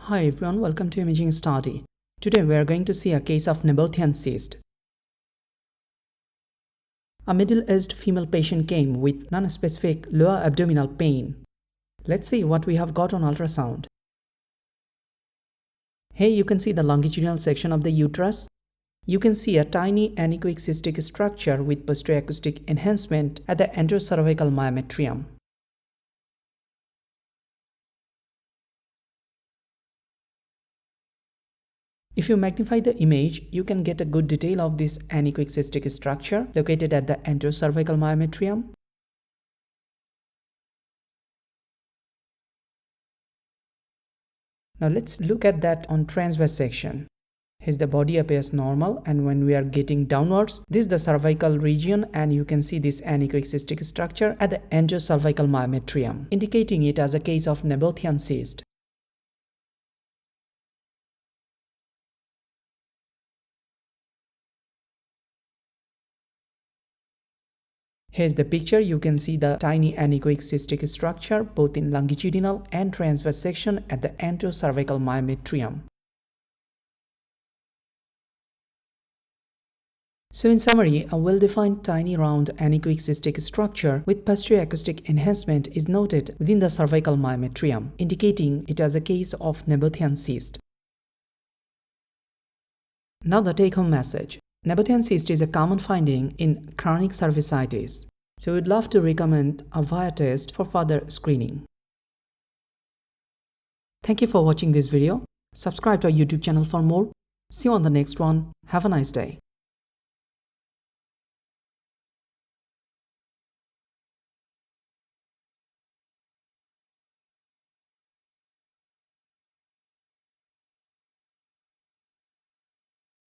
Hi everyone, welcome to Imaging Study. Today we are going to see a case of Nabothian cyst. A middle-aged female patient came with non-specific lower abdominal pain. Let's see what we have got on ultrasound. Here you can see the longitudinal section of the uterus. You can see a tiny anechoic cystic structure with posterior acoustic enhancement at the anterocervical myometrium. If you magnify the image, you can get a good detail of this anechoic cystic structure located at the anterocervical myometrium. Now let's look at that on transverse section. Here the body appears normal, and when we are getting downwards, this is the cervical region, and you can see this anechoic cystic structure at the anterocervical myometrium, indicating it as a case of Nabothian cyst. Here's the picture. You can see the tiny anechoic cystic structure both in longitudinal and transverse section at the anterocervical myometrium. So in summary, a well-defined tiny round anechoic cystic structure with posterior acoustic enhancement is noted within the cervical myometrium, indicating it as a case of Nabothian cyst. Now the take-home message. Nabothian cyst is a common finding in chronic cervicitis, so we'd love to recommend a VIA test for further screening. Thank you for watching this video. Subscribe to our YouTube channel for more. See you on the next one. Have a nice day.